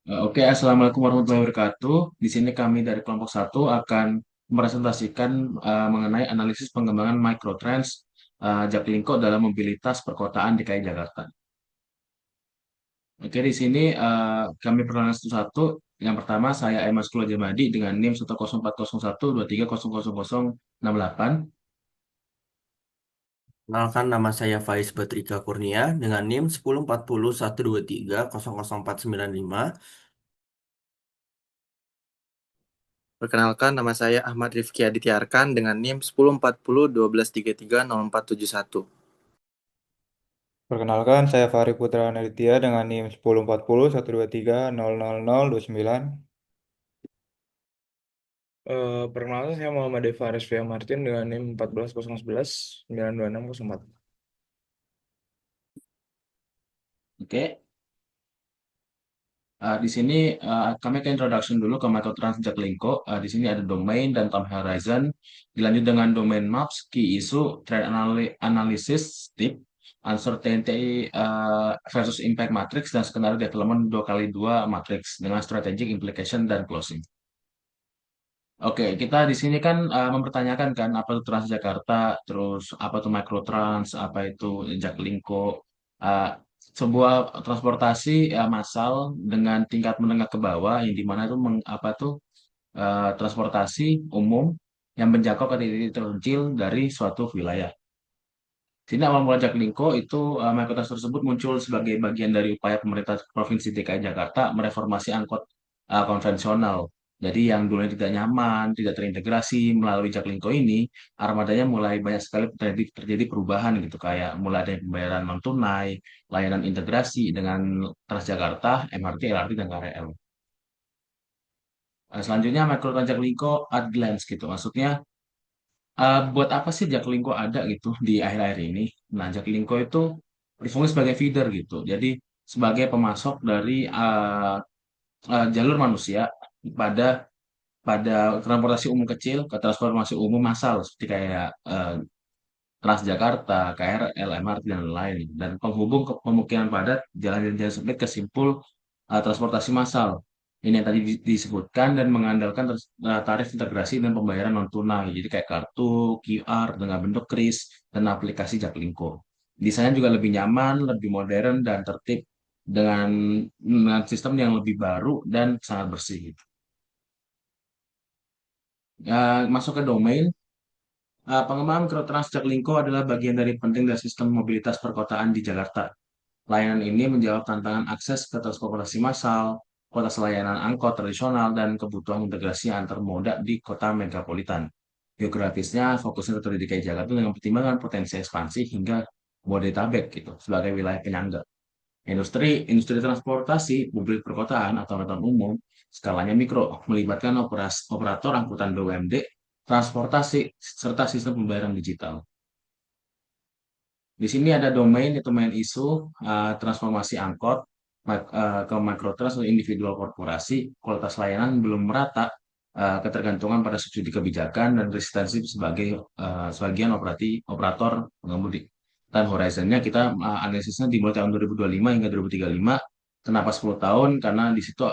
Oke, Assalamualaikum warahmatullahi wabarakatuh. Di sini kami dari kelompok satu akan mepresentasikan mengenai analisis pengembangan microtrends Jaklingko dalam mobilitas perkotaan DKI Jakarta. Oke, di sini kami perkenalan satu-satu. Yang pertama, saya Emas Kula Jamadi dengan NIM 1040123000068. Kenalkan nama saya Faiz Batrika Kurnia dengan NIM 104012300495. Perkenalkan, nama saya Ahmad Rifki Aditya Arkan dengan NIM 104012330471. Perkenalkan, saya Fahri Putra Anaditya dengan NIM 10401233000029. Perkenalkan saya Muhammad Devaris Via Martin dengan NIM 1401192604. Oke, di sini kami akan introduction dulu ke microtrans Jaklingko. Di sini ada domain dan time horizon. Dilanjut dengan domain maps, key issue, trend analysis, tip, uncertainty versus impact matrix, dan skenario development 2x2 matrix dengan strategic implication dan closing. Oke, kita di sini kan mempertanyakan kan apa itu Transjakarta, terus apa itu Microtrans, apa itu Jaklingko, uh, sebuah transportasi massal dengan tingkat menengah ke bawah yang dimana itu apa tuh transportasi umum yang menjangkau ke titik terpencil dari suatu wilayah. Sini awal mula Jaklingko itu Microtrans tersebut muncul sebagai bagian dari upaya pemerintah Provinsi DKI Jakarta mereformasi angkot konvensional. Jadi yang dulunya tidak nyaman, tidak terintegrasi melalui Jaklingko ini, armadanya mulai banyak sekali terjadi perubahan gitu, kayak mulai ada pembayaran non tunai, layanan integrasi dengan Transjakarta, MRT, LRT, dan KRL. Selanjutnya Microtrans Jaklingko at glance gitu, maksudnya buat apa sih Jaklingko ada gitu di akhir-akhir ini? Nah, Jaklingko itu berfungsi sebagai feeder gitu. Jadi sebagai pemasok dari jalur manusia pada pada transportasi umum kecil ke transportasi umum massal seperti kayak Transjakarta, KRL, MRT dan lain-lain dan penghubung ke pemukiman padat, jalan-jalan sempit ke simpul transportasi massal. Ini yang tadi disebutkan dan mengandalkan tarif integrasi dan pembayaran non tunai. Jadi kayak kartu, QR dengan bentuk kris dan aplikasi Jaklingko. Desainnya juga lebih nyaman, lebih modern dan tertib dengan sistem yang lebih baru dan sangat bersih. Gitu. Masuk ke domain, pengembangan mikrotrans Jaklingko adalah bagian dari penting dari sistem mobilitas perkotaan di Jakarta. Layanan ini menjawab tantangan akses ke transportasi massal, kualitas layanan angkot tradisional, dan kebutuhan integrasi antar moda di kota megapolitan. Geografisnya fokusnya ke DKI Jakarta dengan pertimbangan potensi ekspansi hingga Bodetabek gitu sebagai wilayah penyangga. Industri transportasi publik perkotaan atau angkutan umum skalanya mikro melibatkan operator angkutan BUMD, transportasi serta sistem pembayaran digital. Di sini ada domain yaitu main isu transformasi angkot ke makrotrans atau individual korporasi, kualitas layanan belum merata, ketergantungan pada subsidi kebijakan dan resistensi sebagai sebagian operator pengemudi. Dan horizonnya kita analisisnya dimulai tahun 2025 hingga 2035. Kenapa 10 tahun? Karena di situ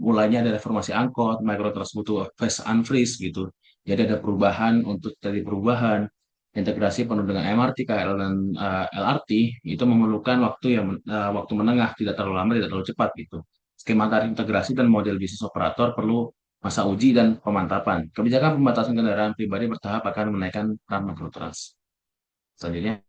mulainya ada reformasi angkot, makrotrans butuh phase unfreeze gitu. Jadi ada perubahan untuk tadi perubahan integrasi penuh dengan MRT, KRL, dan LRT itu memerlukan waktu menengah, tidak terlalu lama, tidak terlalu cepat gitu. Skema tarif integrasi dan model bisnis operator perlu masa uji dan pemantapan. Kebijakan pembatasan kendaraan pribadi bertahap akan menaikkan peran makrotrans. Selanjutnya,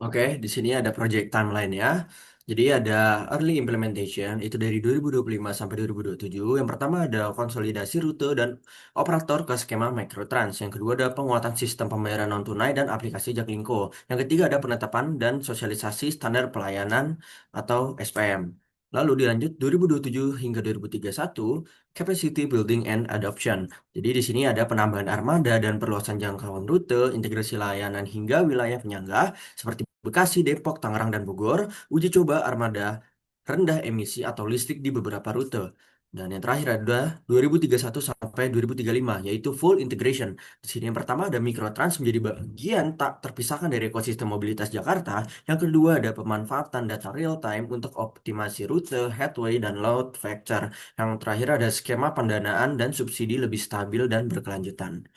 Oke, di sini ada project timeline ya. Jadi ada early implementation itu dari 2025 sampai 2027. Yang pertama ada konsolidasi rute dan operator ke skema Microtrans. Yang kedua ada penguatan sistem pembayaran non tunai dan aplikasi Jaklingko. Yang ketiga ada penetapan dan sosialisasi standar pelayanan atau SPM. Lalu dilanjut 2027 hingga 2031 capacity building and adoption. Jadi di sini ada penambahan armada dan perluasan jangkauan rute, integrasi layanan hingga wilayah penyangga seperti Bekasi, Depok, Tangerang, dan Bogor, uji coba armada rendah emisi atau listrik di beberapa rute. Dan yang terakhir adalah 2031 sampai 2035, yaitu full integration. Di sini yang pertama ada Mikrotrans menjadi bagian tak terpisahkan dari ekosistem mobilitas Jakarta. Yang kedua ada pemanfaatan data real time untuk optimasi rute, headway, dan load factor. Yang terakhir ada skema pendanaan dan subsidi lebih stabil dan berkelanjutan.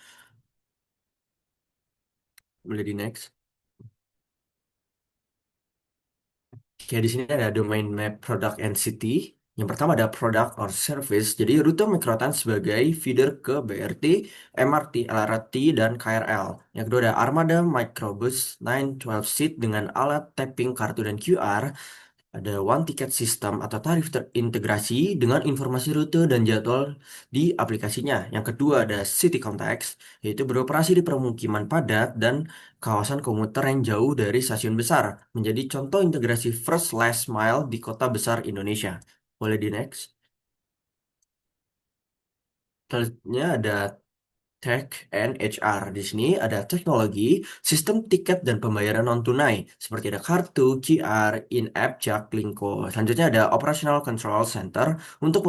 Boleh di next. Oke, di sini ada domain map product and city. Yang pertama ada product or service. Jadi rute Mikrotrans sebagai feeder ke BRT, MRT, LRT, dan KRL. Yang kedua ada Armada Microbus 912 seat dengan alat tapping kartu dan QR. Ada one ticket system atau tarif terintegrasi dengan informasi rute dan jadwal di aplikasinya. Yang kedua ada City Context, yaitu beroperasi di permukiman padat dan kawasan komuter yang jauh dari stasiun besar. Menjadi contoh integrasi first last mile di kota besar Indonesia. Boleh di next. Selanjutnya ada Tech and HR. Di sini ada teknologi, sistem tiket dan pembayaran non-tunai, seperti ada kartu, QR, in-app, Jaklingko. Selanjutnya ada Operational Control Center untuk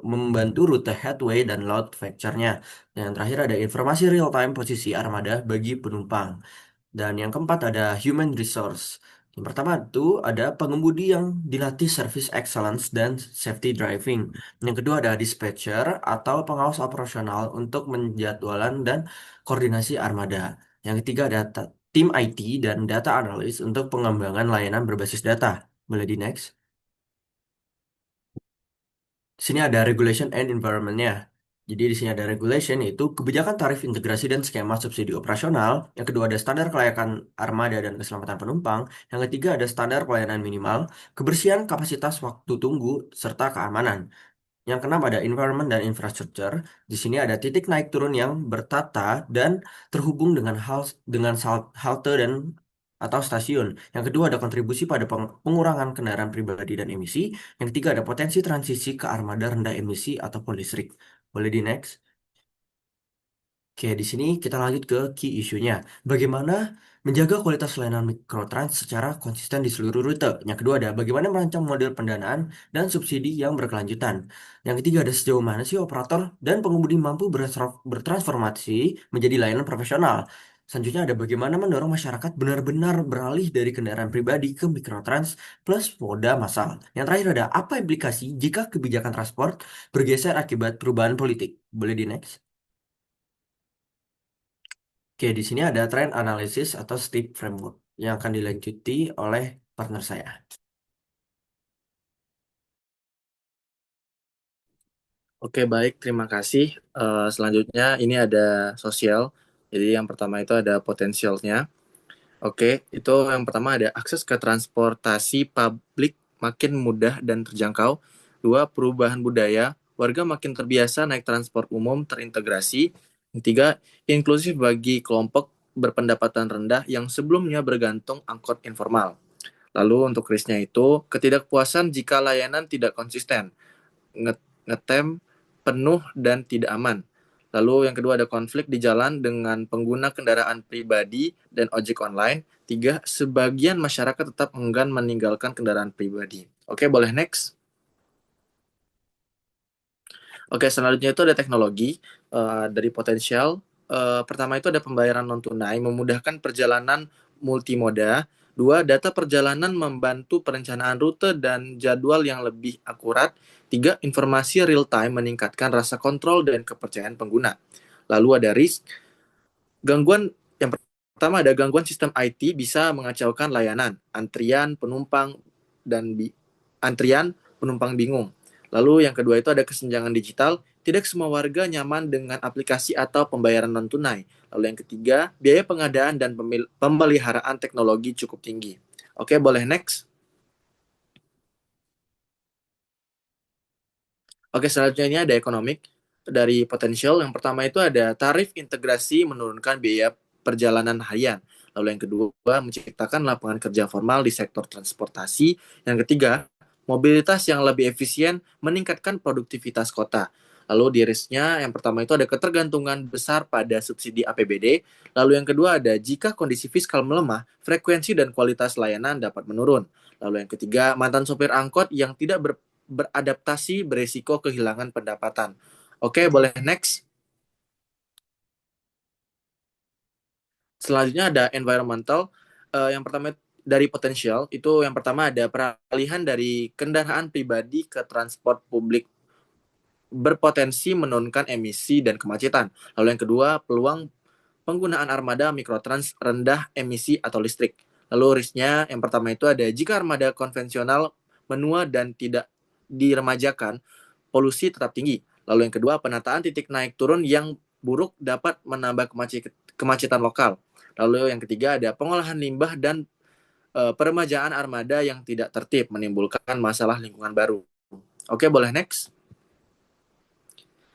membantu rute headway dan load factor-nya. Dan yang terakhir ada informasi real-time posisi armada bagi penumpang. Dan yang keempat ada human resource. Yang pertama itu ada pengemudi yang dilatih service excellence dan safety driving. Yang kedua ada dispatcher atau pengawas operasional untuk menjadwalan dan koordinasi armada. Yang ketiga ada tim IT dan data analyst untuk pengembangan layanan berbasis data. Boleh di next. Di sini ada regulation and environment-nya. Jadi di sini ada regulation yaitu kebijakan tarif integrasi dan skema subsidi operasional. Yang kedua ada standar kelayakan armada dan keselamatan penumpang. Yang ketiga ada standar pelayanan minimal, kebersihan, kapasitas, waktu tunggu, serta keamanan. Yang keenam ada environment dan infrastructure. Di sini ada titik naik turun yang bertata dan terhubung dengan halte dan atau stasiun. Yang kedua ada kontribusi pada pengurangan kendaraan pribadi dan emisi. Yang ketiga ada potensi transisi ke armada rendah emisi ataupun listrik. Boleh di next. Oke, di sini kita lanjut ke key issue-nya. Bagaimana menjaga kualitas layanan Mikrotrans secara konsisten di seluruh rute. Yang kedua ada bagaimana merancang model pendanaan dan subsidi yang berkelanjutan. Yang ketiga ada sejauh mana sih operator dan pengemudi mampu bertransformasi menjadi layanan profesional. Selanjutnya ada bagaimana mendorong masyarakat benar-benar beralih dari kendaraan pribadi ke Mikrotrans plus moda massal. Yang terakhir ada apa implikasi jika kebijakan transport bergeser akibat perubahan politik. Boleh di next. Oke, di sini ada trend analysis atau STIP framework yang akan dilanjuti oleh partner saya. Oke, baik. Terima kasih. Selanjutnya ini ada sosial. Jadi yang pertama itu ada potensialnya. Oke, itu yang pertama ada akses ke transportasi publik makin mudah dan terjangkau. Dua, perubahan budaya. Warga makin terbiasa naik transport umum terintegrasi. Yang tiga, inklusif bagi kelompok berpendapatan rendah yang sebelumnya bergantung angkot informal. Lalu untuk risknya itu, ketidakpuasan jika layanan tidak konsisten, ngetem, penuh, dan tidak aman. Lalu yang kedua ada konflik di jalan dengan pengguna kendaraan pribadi dan ojek online. Tiga, sebagian masyarakat tetap enggan meninggalkan kendaraan pribadi. Oke, boleh next. Oke, selanjutnya itu ada teknologi dari potensial. Pertama itu ada pembayaran non-tunai, memudahkan perjalanan multimoda. Dua, data perjalanan membantu perencanaan rute dan jadwal yang lebih akurat. Tiga, informasi real time meningkatkan rasa kontrol dan kepercayaan pengguna. Lalu ada risk. Gangguan yang pertama ada gangguan sistem IT bisa mengacaukan layanan, antrian penumpang bingung. Lalu yang kedua itu ada kesenjangan digital. Tidak semua warga nyaman dengan aplikasi atau pembayaran non-tunai. Lalu yang ketiga, biaya pengadaan dan pemeliharaan teknologi cukup tinggi. Oke, boleh next. Oke, selanjutnya ini ada ekonomik dari potensial. Yang pertama itu ada tarif integrasi menurunkan biaya perjalanan harian. Lalu yang kedua, menciptakan lapangan kerja formal di sektor transportasi. Yang ketiga, mobilitas yang lebih efisien meningkatkan produktivitas kota. Lalu di risknya, yang pertama itu ada ketergantungan besar pada subsidi APBD. Lalu yang kedua ada jika kondisi fiskal melemah, frekuensi dan kualitas layanan dapat menurun. Lalu yang ketiga, mantan sopir angkot yang tidak beradaptasi beresiko kehilangan pendapatan. Oke, boleh next. Selanjutnya ada environmental. Yang pertama dari potensial itu yang pertama ada peralihan dari kendaraan pribadi ke transport publik berpotensi menurunkan emisi dan kemacetan. Lalu yang kedua, peluang penggunaan armada mikrotrans rendah emisi atau listrik. Lalu risknya yang pertama itu ada jika armada konvensional menua dan tidak diremajakan, polusi tetap tinggi. Lalu yang kedua, penataan titik naik turun yang buruk dapat menambah kemacetan lokal. Lalu yang ketiga ada pengolahan limbah dan peremajaan armada yang tidak tertib menimbulkan masalah lingkungan baru. Oke, boleh next.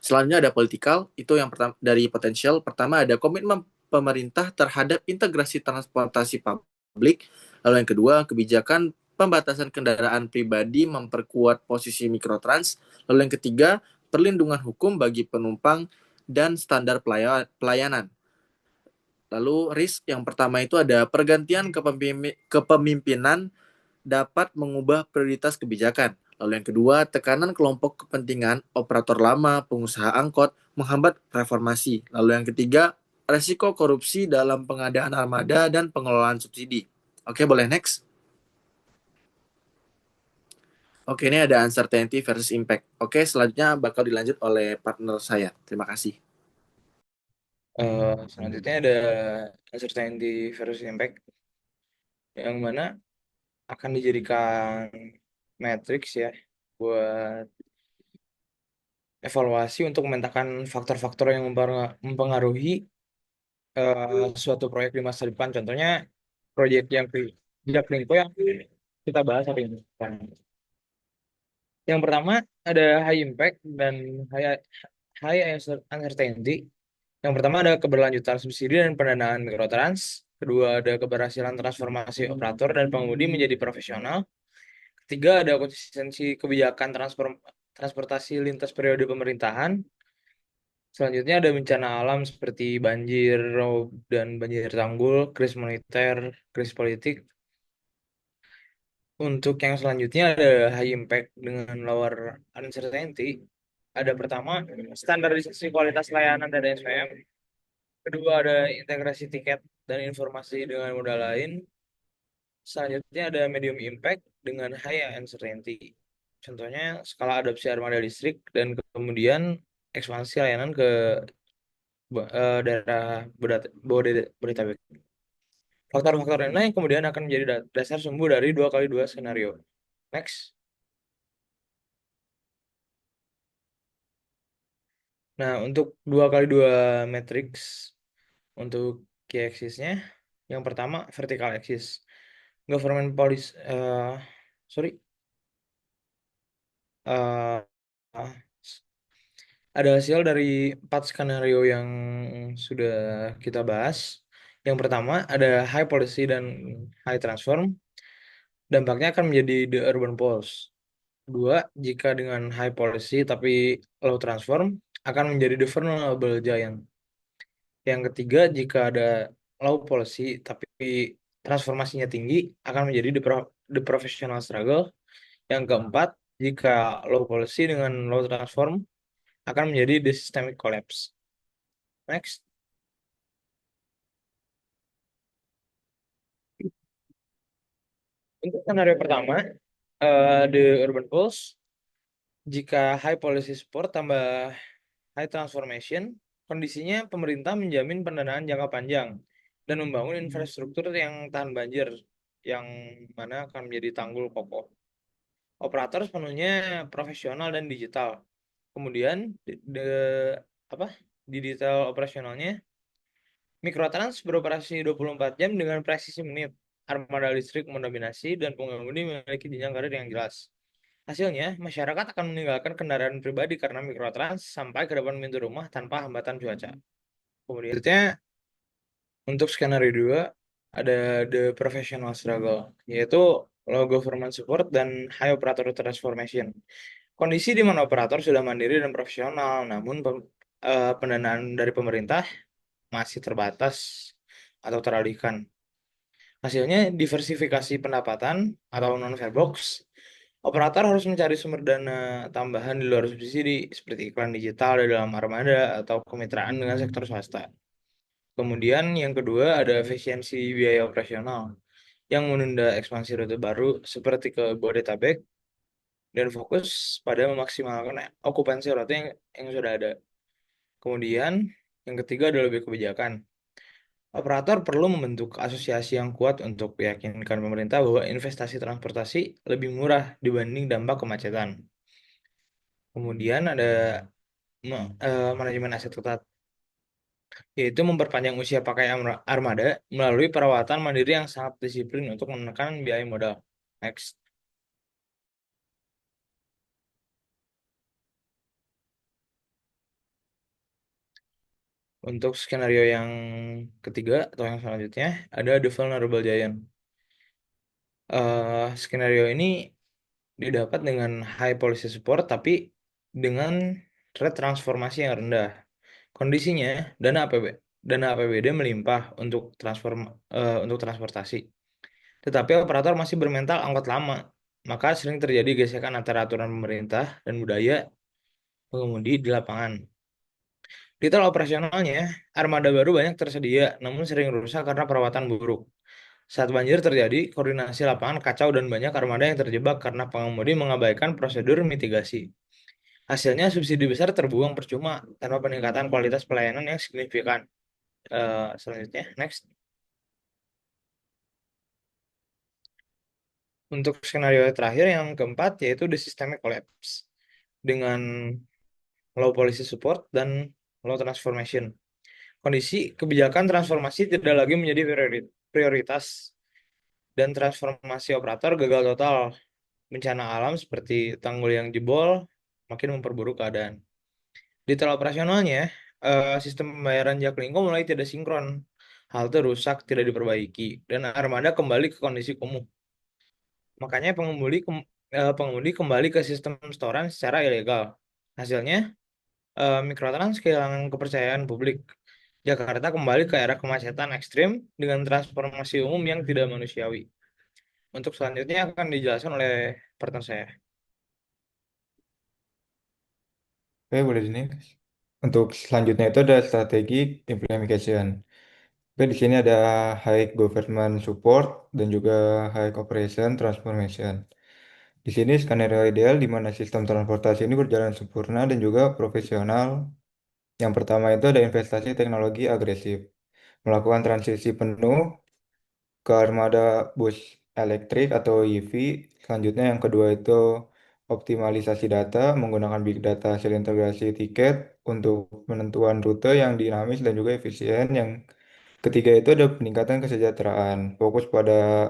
Selanjutnya ada political, itu yang pertama dari potensial. Pertama ada komitmen pemerintah terhadap integrasi transportasi publik. Lalu yang kedua, kebijakan pembatasan kendaraan pribadi memperkuat posisi mikrotrans. Lalu yang ketiga, perlindungan hukum bagi penumpang dan standar pelayanan. Lalu risk yang pertama itu ada pergantian kepemimpinan dapat mengubah prioritas kebijakan. Lalu yang kedua, tekanan kelompok kepentingan, operator lama, pengusaha angkot, menghambat reformasi. Lalu yang ketiga, resiko korupsi dalam pengadaan armada dan pengelolaan subsidi. Oke, boleh next. Oke, ini ada uncertainty versus impact. Oke, selanjutnya bakal dilanjut oleh partner saya. Terima kasih. Selanjutnya ada uncertainty versus impact, yang mana akan dijadikan matriks ya buat evaluasi untuk memetakan faktor-faktor yang mempengaruhi suatu proyek di masa depan. Contohnya proyek yang Jaklingko yang kita bahas hari ini. Yang pertama ada high impact dan high uncertainty. Yang pertama ada keberlanjutan subsidi dan pendanaan mikrotrans. Kedua ada keberhasilan transformasi operator dan pengemudi menjadi profesional. Ketiga ada konsistensi kebijakan transportasi lintas periode pemerintahan. Selanjutnya ada bencana alam seperti banjir, rob, dan banjir tanggul, krisis moneter, krisis politik. Untuk yang selanjutnya ada high impact dengan lower uncertainty. Ada pertama, standarisasi kualitas layanan dari SPM. Kedua ada integrasi tiket dan informasi dengan moda lain. Selanjutnya ada medium impact dengan high uncertainty. Contohnya skala adopsi armada listrik dan kemudian ekspansi layanan ke daerah Bodetabek. Faktor-faktor ini yang kemudian akan menjadi dasar sumbu dari 2x2 skenario. Next. Nah, untuk 2x2 matrix untuk key axis-nya, yang pertama vertical axis. Government policy, sorry. Ada hasil dari 4 skenario yang sudah kita bahas. Yang pertama ada high policy dan high transform. Dampaknya akan menjadi the urban pulse. Dua, jika dengan high policy tapi low transform, akan menjadi the vulnerable giant. Yang ketiga, jika ada low policy tapi transformasinya tinggi, akan menjadi the professional struggle. Yang keempat, jika low policy dengan low transform, akan menjadi the systemic collapse. Next. Untuk skenario pertama, the urban pulse, jika high policy support tambah high transformation, kondisinya pemerintah menjamin pendanaan jangka panjang dan membangun infrastruktur yang tahan banjir, yang mana akan menjadi tanggul kokoh. Operator sepenuhnya profesional dan digital. Kemudian di detail operasionalnya, Mikrotrans beroperasi 24 jam dengan presisi menit. Armada listrik mendominasi dan pengemudi memiliki jenjang karir yang jelas. Hasilnya, masyarakat akan meninggalkan kendaraan pribadi karena mikrotrans sampai ke depan pintu rumah tanpa hambatan cuaca. Kemudian, untuk skenario 2, ada the professional struggle, yaitu low government support dan high operator transformation. Kondisi di mana operator sudah mandiri dan profesional, namun pendanaan dari pemerintah masih terbatas atau teralihkan. Hasilnya diversifikasi pendapatan atau non-farebox Operator harus mencari sumber dana tambahan di luar subsidi, seperti iklan digital di dalam armada atau kemitraan dengan sektor swasta. Kemudian yang kedua ada efisiensi biaya operasional yang menunda ekspansi rute baru seperti ke Bodetabek dan fokus pada memaksimalkan okupansi rute yang sudah ada. Kemudian yang ketiga adalah lebih kebijakan. Operator perlu membentuk asosiasi yang kuat untuk meyakinkan pemerintah bahwa investasi transportasi lebih murah dibanding dampak kemacetan. Kemudian ada manajemen aset ketat, yaitu memperpanjang usia pakai armada melalui perawatan mandiri yang sangat disiplin untuk menekan biaya modal. Next. Untuk skenario yang ketiga atau yang selanjutnya ada The Vulnerable Giant. Skenario ini didapat dengan high policy support tapi dengan rate transformasi yang rendah. Kondisinya dana APBD melimpah untuk transportasi. Tetapi operator masih bermental angkot lama. Maka sering terjadi gesekan antara aturan pemerintah dan budaya pengemudi di lapangan. Detail operasionalnya, armada baru banyak tersedia, namun sering rusak karena perawatan buruk. Saat banjir terjadi, koordinasi lapangan kacau dan banyak armada yang terjebak karena pengemudi mengabaikan prosedur mitigasi. Hasilnya subsidi besar terbuang percuma tanpa peningkatan kualitas pelayanan yang signifikan. Selanjutnya, next. Untuk skenario terakhir yang keempat yaitu the systemic collapse dengan low policy support dan low transformation. Kondisi kebijakan transformasi tidak lagi menjadi prioritas dan transformasi operator gagal total. Bencana alam seperti tanggul yang jebol makin memperburuk keadaan. Detail operasionalnya, sistem pembayaran Jaklingko mulai tidak sinkron. Halte rusak, tidak diperbaiki, dan armada kembali ke kondisi kumuh. Makanya pengemudi kembali ke sistem setoran secara ilegal. Hasilnya, Mikrotrans kehilangan kepercayaan publik. Jakarta kembali ke era kemacetan ekstrim dengan transformasi umum yang tidak manusiawi. Untuk selanjutnya akan dijelaskan oleh partner saya. Oke, boleh di next. Untuk selanjutnya itu ada strategi implementation. Oke, di sini ada high government support dan juga high operation transformation. Di sini skenario ideal di mana sistem transportasi ini berjalan sempurna dan juga profesional. Yang pertama itu ada investasi teknologi agresif, melakukan transisi penuh ke armada bus elektrik atau EV. Selanjutnya yang kedua itu optimalisasi data menggunakan big data hasil integrasi tiket untuk penentuan rute yang dinamis dan juga efisien. Yang ketiga itu ada peningkatan kesejahteraan, fokus pada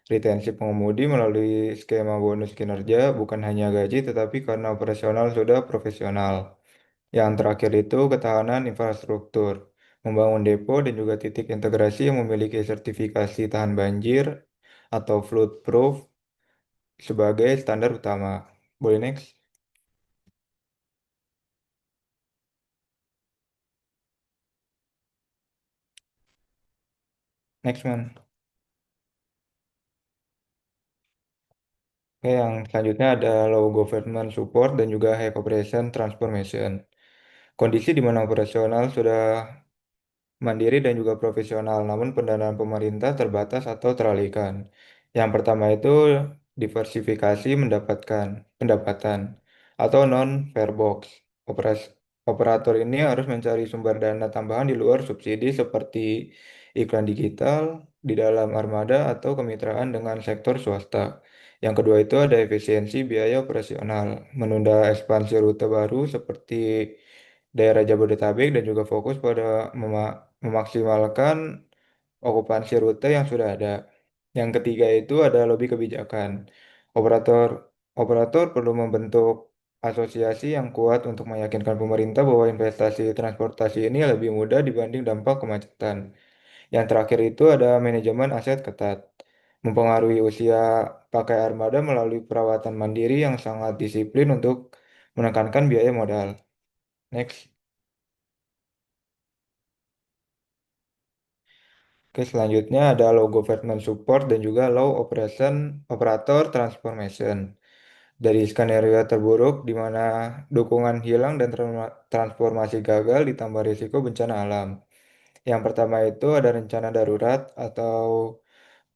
retensi pengemudi melalui skema bonus kinerja, bukan hanya gaji tetapi karena operasional sudah profesional. Yang terakhir itu ketahanan infrastruktur, membangun depo dan juga titik integrasi yang memiliki sertifikasi tahan banjir atau flood-proof sebagai standar utama. Boleh next? Next man. Oke, yang selanjutnya ada low government support dan juga high operation transformation. Kondisi di mana operasional sudah mandiri dan juga profesional, namun pendanaan pemerintah terbatas atau teralihkan. Yang pertama itu diversifikasi mendapatkan pendapatan atau non-farebox. Operator ini harus mencari sumber dana tambahan di luar subsidi seperti iklan digital di dalam armada atau kemitraan dengan sektor swasta. Yang kedua itu ada efisiensi biaya operasional, menunda ekspansi rute baru seperti daerah Jabodetabek dan juga fokus pada memaksimalkan okupansi rute yang sudah ada. Yang ketiga itu ada lobby kebijakan. Operator operator perlu membentuk asosiasi yang kuat untuk meyakinkan pemerintah bahwa investasi transportasi ini lebih mudah dibanding dampak kemacetan. Yang terakhir itu ada manajemen aset ketat, mempengaruhi usia pakai armada melalui perawatan mandiri yang sangat disiplin untuk menekankan biaya modal. Next. Oke, selanjutnya ada low government support dan juga low operation operator transformation. Dari skenario terburuk di mana dukungan hilang dan transformasi gagal ditambah risiko bencana alam. Yang pertama itu ada rencana darurat atau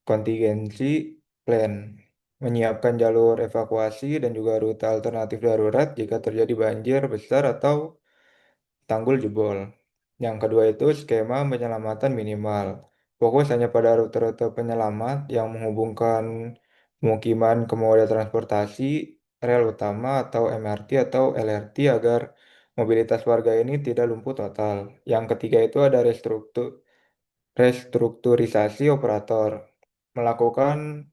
contingency plan, menyiapkan jalur evakuasi dan juga rute alternatif darurat jika terjadi banjir besar atau tanggul jebol. Yang kedua itu skema penyelamatan minimal. Fokus hanya pada rute-rute penyelamat yang menghubungkan pemukiman ke moda transportasi, rel utama atau MRT atau LRT agar mobilitas warga ini tidak lumpuh total. Yang ketiga itu ada restrukturisasi operator. Melakukan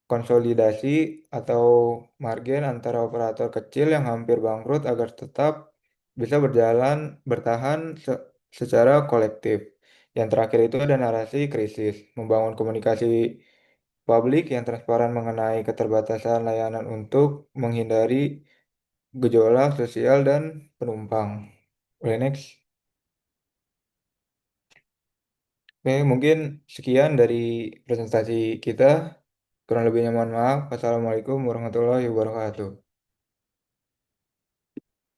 konsolidasi atau margin antara operator kecil yang hampir bangkrut agar tetap bisa bertahan secara kolektif. Yang terakhir itu ada narasi krisis, membangun komunikasi publik yang transparan mengenai keterbatasan layanan untuk menghindari gejolak sosial dan penumpang. Oke, next. Oke, mungkin sekian dari presentasi kita. Kurang lebihnya mohon maaf. Wassalamualaikum warahmatullahi wabarakatuh.